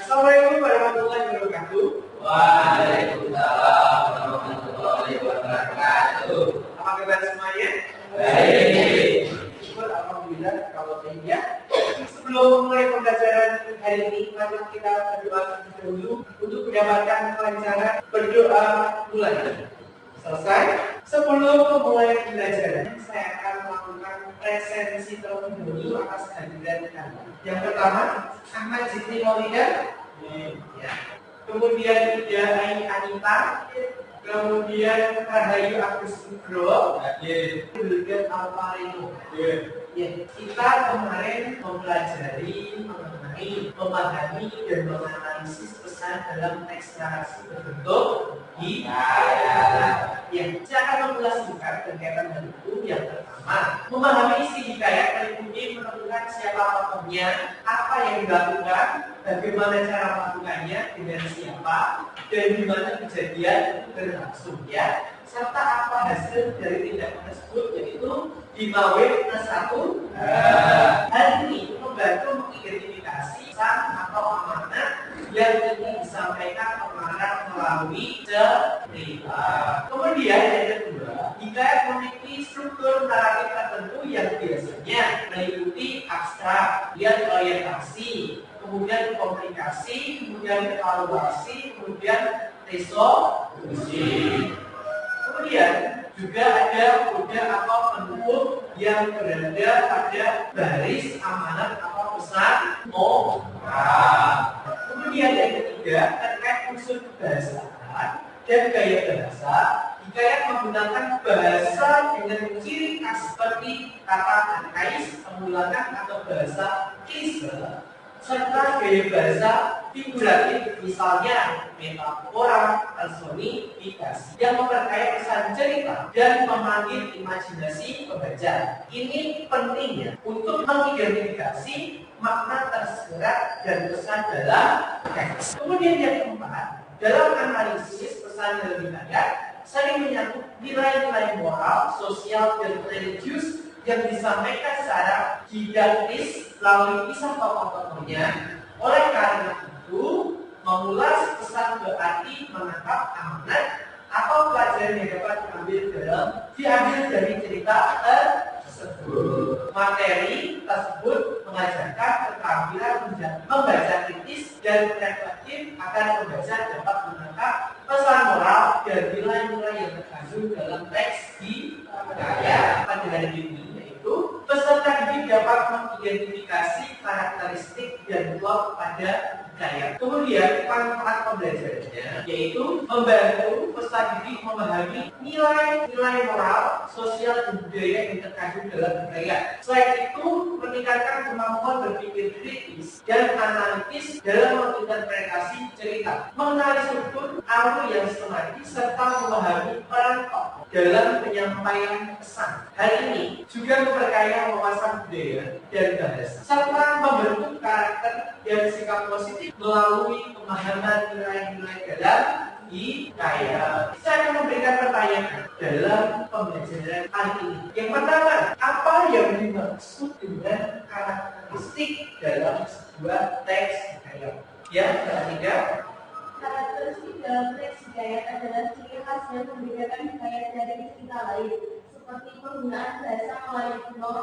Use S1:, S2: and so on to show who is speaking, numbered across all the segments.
S1: Assalamualaikum warahmatullahi wabarakatuh.
S2: Waalaikumsalam warahmatullahi wabarakatuh.
S1: Apa kabar semuanya?
S2: Baik.
S1: Syukur alhamdulillah kalau iya. Sebelum mulai pembelajaran hari ini, mari kita berdoa terlebih dahulu untuk mendapatkan kelancaran berdoa mulai. Selesai. Sebelum memulai pembelajaran, saya akan melakukan presensi terlebih dahulu atas hadiran kami. Yang pertama, Ahmad Zikri Maulida. Ya. Kemudian Ida Ai Anita. Kemudian Rahayu Agus Nugroho. Kemudian Alvarino. Ya, kita kemarin mempelajari mengenai memahami dan menganalisis pesan dalam teks narasi berbentuk hikayat. Ya, saya akan mengulas singkat kegiatan berikut. Yang pertama, memahami isi hikayat meliputi menentukan siapa tokohnya, apa yang dilakukan, bagaimana cara melakukannya, dengan siapa, dan di mana kejadian berlangsung, ya, serta apa hasil dari tindakan tersebut, yaitu 5W+1. Hal ini membantu mengidentifikasi pesan atau amanat yang ingin disampaikan pengarang melalui cerita. Kemudian yang kedua, hikayat memiliki struktur naratif tertentu yang biasanya meliputi abstrak, orientasi, kemudian komunikasi, kemudian evaluasi, kemudian resolusi. Kemudian juga ada kode atau penutup yang berada pada baris amanat atau pesan moral. Kemudian yang ketiga, terkait unsur kebahasaan dan gaya bahasa, hikayat menggunakan bahasa dengan ciri khas seperti kata arkais, pengulangan atau bahasa klise, serta gaya bahasa figuratif, misalnya metafora, personifikasi, yang memperkaya pesan cerita dan memanggil imajinasi pembaca. Ini pentingnya untuk mengidentifikasi makna tersirat dan pesan dalam teks. Kemudian yang keempat, dalam analisis pesan dalam hikayat sering menyangkut nilai-nilai moral, sosial, dan religius yang disampaikan secara didaktis melalui kisah tokoh-tokohnya. Oleh karena itu, mengulas pesan berarti menangkap amanat atau pelajaran yang dapat diambil dari cerita tersebut. Materi tersebut mengajarkan keterampilan membaca kritis dan reflektif agar pembaca dapat menangkap pesan moral dan nilai-nilai yang terkandung dalam teks hikayat. Pada hari ini, peserta didik dapat mengidentifikasi karakteristik dan plot pada hikayat. Kemudian manfaat pembelajarannya yaitu membantu peserta didik memahami nilai-nilai moral, sosial, dan budaya yang terkandung dalam hikayat. Selain itu, meningkatkan kemampuan berpikir kritis dan analitis dalam menginterpretasi cerita, mengenali struktur alur yang sistematis, serta memahami peran tokoh dalam penyampaian pesan. Hal ini juga memperkaya wawasan budaya dan bahasa, serta membentuk karakter dan sikap positif melalui pemahaman nilai-nilai dalam hikayat. Saya akan memberikan pertanyaan dalam pembelajaran kali ini. Yang pertama, apa yang dimaksud dengan karakteristik dalam sebuah teks hikayat? Ya, ketiga.
S3: Karakteristik dalam teks hikayat adalah ciri khas yang membedakan hikayat dari cerita lain, seperti penggunaan bahasa Melayu kuno,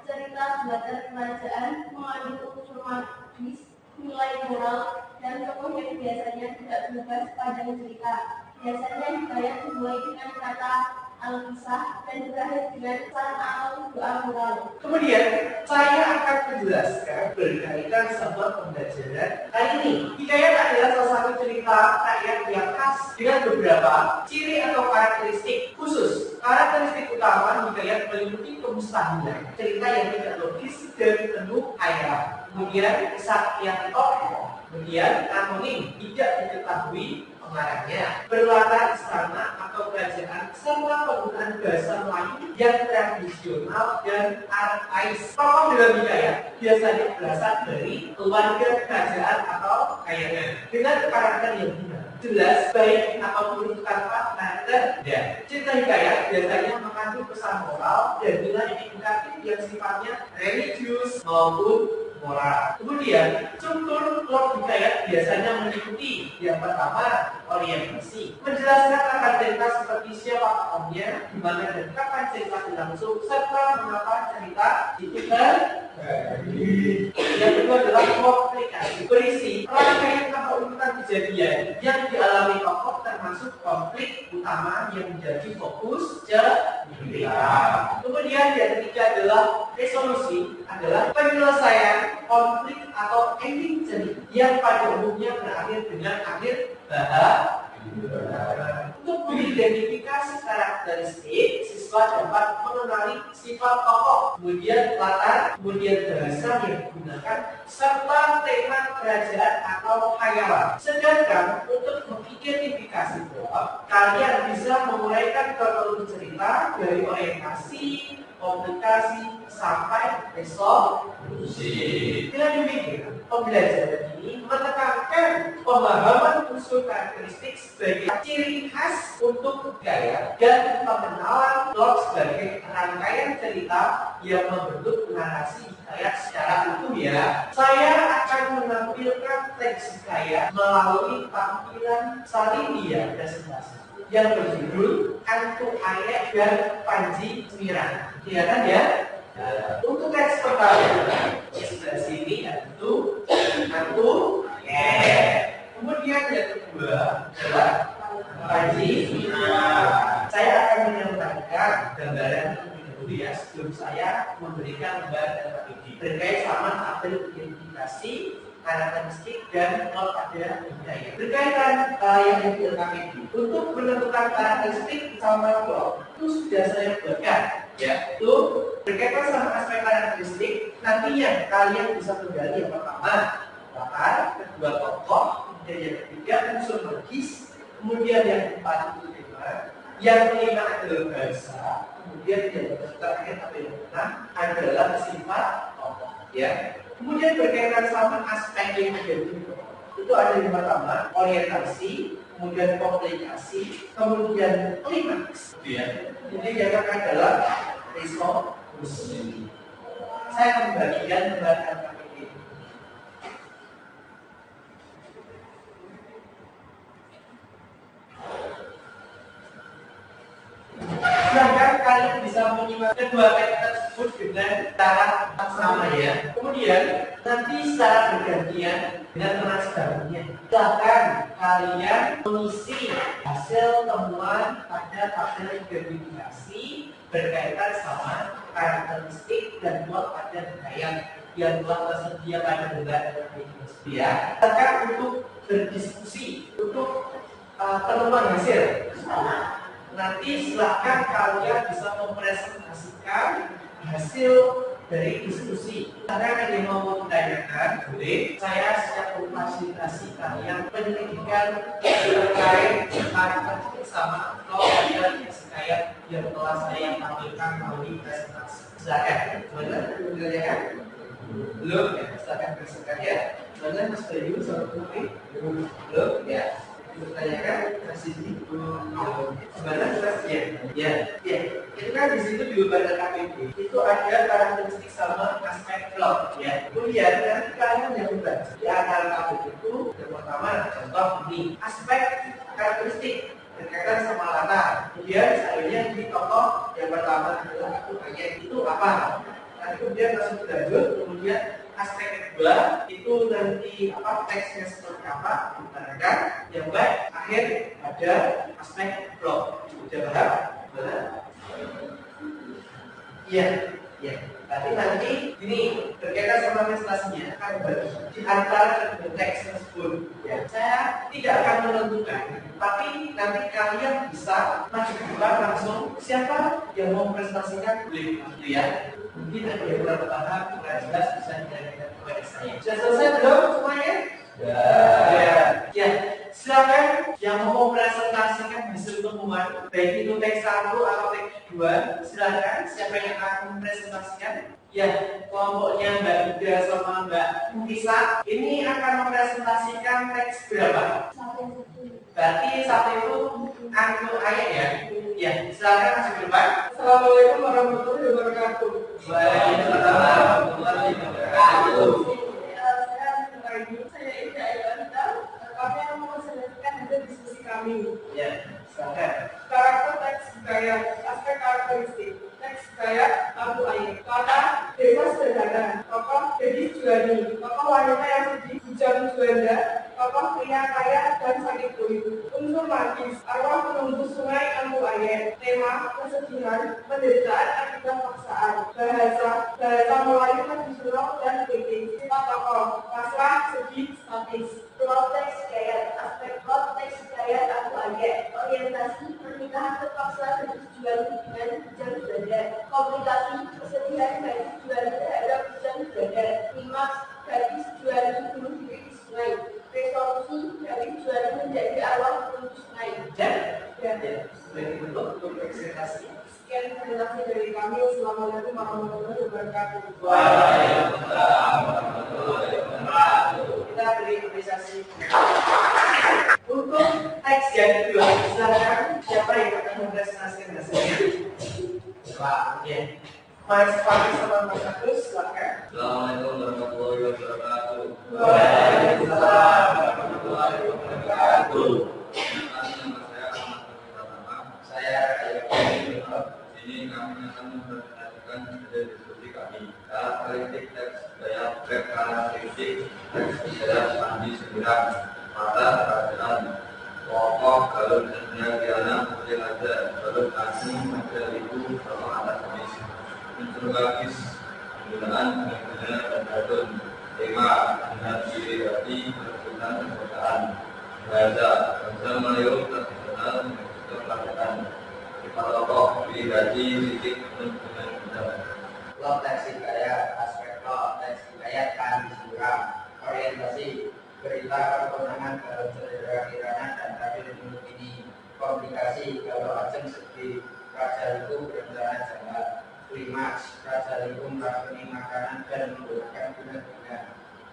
S3: cerita latar kerajaan, mengandung unsur magis, nilai moral, dan tokoh yang biasanya tidak berubah sepanjang cerita. Biasanya hikayat dimulai dengan kata al-kisah dan berakhir dengan pesan atau doa moral.
S1: Kemudian saya akan menjelaskan berkaitan sama pembelajaran kali ini. Hikayat adalah salah satu cerita rakyat yang khas dengan beberapa ciri atau karakteristik khusus. Karakteristik utama hikayat meliputi kemustahilan, cerita yang tidak logis dan penuh khayal. Kemudian kesaktian tokoh, kemudian anonim, tidak diketahui pengarangnya, berlatar istana atau kerajaan, serta penggunaan bahasa Melayu yang tradisional dan arkais. Tokoh dalam hikayat biasanya berasal dari keluarga kerajaan atau kayangan dengan karakter yang benar, jelas, baik ataupun tanpa karakter. Dan cerita hikayat biasanya mengandung pesan moral dan nilai edukatif yang sifatnya religius maupun moral. Kemudian struktur Lord Hidayat biasanya meliputi yang pertama orientasi, menjelaskan akan cerita seperti siapa tokohnya, di mana dan kapan cerita berlangsung, serta mengapa cerita itu terjadi. Yang kedua adalah komplikasi, berisi rangkaian atau urutan kejadian yang dialami tokoh termasuk konflik utama yang menjadi fokus cerita. Kemudian yang ketiga adalah resolusi, adalah penyelesaian konflik atau ending cerita yang pada umumnya berakhir dengan akhir bahagia. Untuk mengidentifikasi karakteristik, siswa dapat mengenali sifat tokoh, kemudian latar, kemudian bahasa yang digunakan, serta tema kerajaan atau khayalan. Sedangkan untuk mengidentifikasi plot, kalian bisa menguraikan kronologi cerita dari orientasi, komplikasi, sampai resolusi. Dengan demikian, pembelajaran ini menekankan pemahaman unsur karakteristik sebagai ciri khas untuk gaya dan pengenalan plot sebagai rangkaian cerita yang membentuk narasi hikayat secara utuh ya. Saya akan menampilkan teks hikayat melalui tampilan Salindia presentasi yang berjudul Antu Ayek dan Panji Sembiran. Iya kan ya? Untuk teks pertama di sebelah sini yaitu Antu Ayek. Kemudian yang kedua adalah Panji Sembiran. Saya akan menyampaikan gambaran terlebih dahulu ya sebelum saya memberikan gambaran terkait sama tabel identifikasi karakteristik dan plot pada budaya. Berkaitan yang dilakukan untuk menentukan karakteristik sama plot itu sudah saya buatkan, ya. Itu berkaitan sama aspek karakteristik. Nantinya kalian bisa menggali yang pertama latar, kedua tokoh, kemudian yang ketiga unsur logis, kemudian yang keempat itu tema, yang kelima adalah bahasa, kemudian yang terakhir atau yang keenam adalah sifat tokoh, ya. Kemudian berkaitan sama aspek yang menjadi itu ada yang pertama orientasi, kemudian komplikasi, kemudian klimaks. Ya. Jadi yang terakhir adalah resolusi. Saya akan membagikan gambaran ini. Sedangkan kalian bisa menyimak kedua teks tersebut dengan cara sama ya. Kemudian nanti secara bergantian dengan transfernya. Bahkan kalian mengisi hasil temuan pada tabel identifikasi berkaitan sama karakteristik dan plot pada budaya yang telah tersedia pada budaya ini. Ya. Bahkan untuk berdiskusi, untuk penemuan hasil. Nanti silahkan kalian bisa mempresentasikan hasil dari diskusi. Karena ada yang mau ditanyakan, boleh. Saya siap memfasilitasi kalian penyelidikan terkait karakteristik sama plot dan hikayat yang telah saya tampilkan melalui presentasi. Silahkan, mana ditanyakan? Belum ya, silahkan presentasikan ya. Mana Mas Bayu sama Putri? Belum ya. Bertanyakan kasih di mana kelasnya ya itu kan di situ di lembaga KPB itu ada karakteristik sama aspek plot ya. Kemudian nanti kalian yang membaca di antara KPB itu yang pertama contoh ini aspek karakteristik berkaitan sama latar. Kemudian misalnya di tokoh yang pertama adalah Antu Ayek itu apa? Nanti kemudian langsung lanjut. Kemudian aspek kedua itu nanti teksnya seperti apa diutarakan. Yang baik akhir ada aspek plot. Sudah paham? Benar? Iya. Tapi nanti ini berkaitan sama presentasinya akan bagi di antara kedua teks tersebut. Ya, saya tidak akan menentukan, tapi nanti kalian bisa maju ke depan langsung siapa yang mau presentasikan boleh, gitu ya. Mungkin ada yang kurang paham, kurang jelas bisa ditanyakan kepada saya. Sudah selesai belum semuanya? Ya. Silakan yang mau presentasikan hasil temuan baik itu teks 1 atau teks 2, silakan siapa yang akan mempresentasikan? Ya, kelompoknya Mbak Ida sama Mbak Lisa ini akan mempresentasikan teks berapa? Berarti satu itu Antu Ayek ya? Ya, silakan masuk ke depan. Assalamualaikum warahmatullahi wabarakatuh. Waalaikumsalam warahmatullahi wabarakatuh.
S3: Saya
S1: kami.
S2: Ya,
S1: Silakan. Karakter teks Hikayat, aspek karakteristik. Teks Hikayat Abu Ayyub. Kata desa sederhana, tokoh gadis juani, tokoh wanita yang sedih, bujang juanda, tokoh pria kaya dan sakit kulit. Unsur magis, arwah penunggu sungai Abu Ayyub. Tema kesedihan, penderitaan akibat paksaan. Bahasa Melayu tradisional dan kritis. Sifat tokoh, pasrah, sedih, statis.
S3: Plot teks hikayat, aspek plot teks hikayat Abu Ayyub. Orientasi pernikahan terpaksa gadis juani dengan bujang juanda. Komplikasi kesedihan gadis juani terhadap bujang juanda. Klimaks gadis juani bunuh diri di sungai. Resolusi gadis juani menjadi arwah penunggu sungai.
S1: Sebagai bentuk untuk presentasi.
S3: Sekian presentasi dari kami. Assalamualaikum warahmatullahi wabarakatuh.
S2: Waalaikumsalam warahmatullahi wabarakatuh.
S1: Kita beri apresiasi. Untuk teks yang kedua, silakan siapa yang akan mempresentasikan hasilnya? Pak, ya. Mas Fahri sama Mas Agus, silakan.
S2: Assalamualaikum warahmatullahi wabarakatuh.
S1: Waalaikumsalam
S2: warahmatullahi wabarakatuh. Saya ini kami akan mempresentasikan hasil diskusi kami. Karakteristik teks gaya karakteristik teks gaya Panji Sembilan mata kerajaan pokok galur dunia kiana putih aja galur kasih model itu sama atas kemis unsur magis penggunaan penggunaan dan adon tema dengan diri hati perbuatan perbuatan bahasa Melayu tradisional untuk pelajaran sifat tokoh diri hati titik dengan benar.
S4: Plot teks hikayat, aspek plot teks hikayat Panji Sembilan. Orientasi berita perkembangan dalam sejarah Kirana dan Kabil Muluk ini. Komplikasi kalau Ajeng sedih, Raja Liku berencana jahat. Klimaks, Raja Liku meracuni makanan dan menggunakan guna-guna.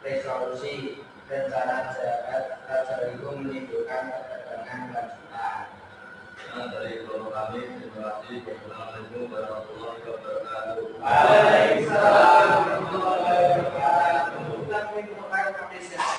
S4: Resolusi, rencana jahat, Raja Liku menimbulkan ketegangan lanjutan.
S2: Dari kelompok kami, terima kasih. Assalamualaikum warahmatullahi wabarakatuh.
S1: Waalaikumsalam warahmatullahi wabarakatuh. Kita mengucapkan apresiasi.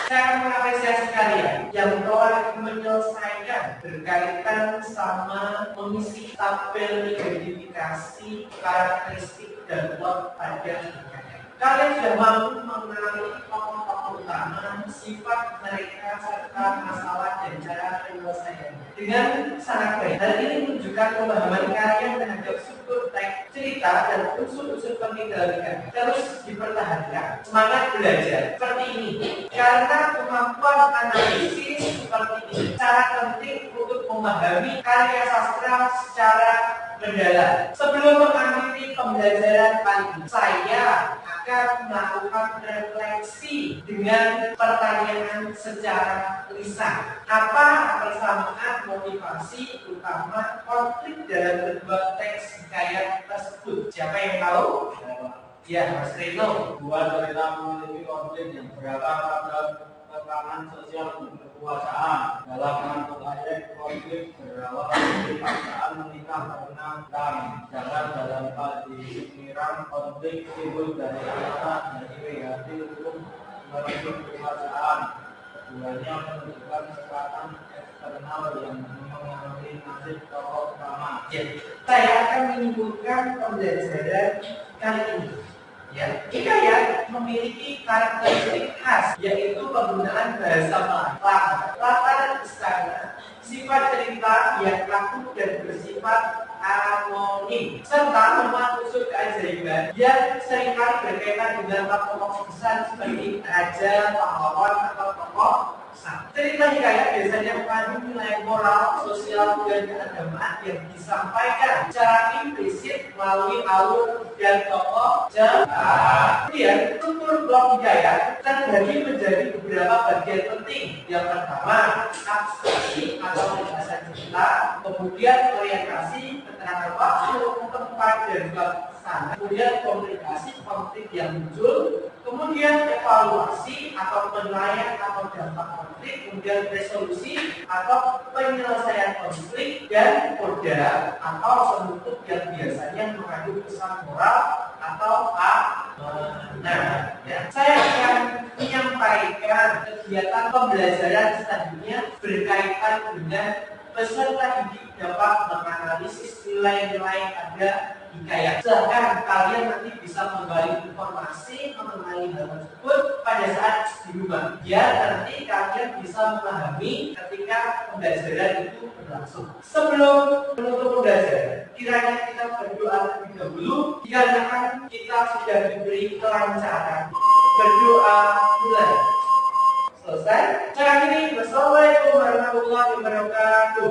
S1: Saya akan mengapresiasi kalian yang telah menyelesaikan berkaitan sama mengisi tabel identifikasi karakteristik dan plot pada hikayat. Kalian sudah mampu mengenali tokoh-tokoh utama, sifat mereka, serta masalah dan cara penyelesaiannya dengan sangat baik. Hal ini menunjukkan pemahaman kalian terhadap struktur teks, cerita, dan unsur-unsur penting dalam hikayat. Terus dipertahankan semangat belajar seperti ini, karena kemampuan analisis seperti ini sangat penting untuk memahami karya sastra secara mendalam. Sebelum mengakhiri pembelajaran kali ini, saya akan melakukan refleksi dengan pertanyaan secara lisan. Apa persamaan motivasi utama konflik dalam kedua teks hikayat tersebut? Siapa yang tahu? Ya, Mas Rino.
S5: Dua cerita memiliki konflik yang berakar pada tekanan sosial untuk kekuasaan. Dalam menentuk ayat, konflik berawal dari paksaan menikah karena dan sedangkan dalam Panji Sembilan konflik timbul dari alasan dari hati untuk merebut kekuasaan. Keduanya menunjukkan kekuatan eksternal yang mengaruhi nasib tokoh utama.
S1: Ya, saya akan menyimpulkan pembelajaran kali ini. Ya, hikayat memiliki karakteristik khas, yaitu penggunaan bahasa Melayu, latar istana, sifat cerita yang kaku dan bersifat anonim, serta memuat unsur keajaiban yang seringkali berkaitan dengan tokoh besar seperti raja, pahlawan, atau tokoh besar. Cerita hikayat biasanya mengandung nilai moral, sosial, dan keagamaan yang disampaikan secara implisit melalui alur dan tokoh cerita. Kemudian, struktur blok hikayat terbagi menjadi beberapa bagian penting. Yang pertama, abstraksi atau penjelasan cerita, kemudian orientasi, keterangan waktu, tempat, dan sana. Kemudian komunikasi konflik yang muncul, kemudian evaluasi atau penilaian atau dampak konflik, kemudian resolusi atau penyelesaian konflik, dan koda atau penutup yang biasanya mengandung pesan moral atau amanah. Ya, saya akan menyampaikan menyampaikan kegiatan pembelajaran selanjutnya berkaitan dengan peserta didik dapat menganalisis nilai-nilai yang ada di KAYAT. Sedangkan kalian nanti bisa kembali informasi mengenai hal tersebut pada saat di rumah, biar nanti kalian bisa memahami ketika pembelajaran itu berlangsung. Sebelum menutup pembelajaran, kiranya kita berdoa terlebih dahulu, dikarenakan kita sudah diberi kelancaran. Berdoa mulai. Selesai. Sekarang ini, wassalamualaikum warahmatullahi wabarakatuh.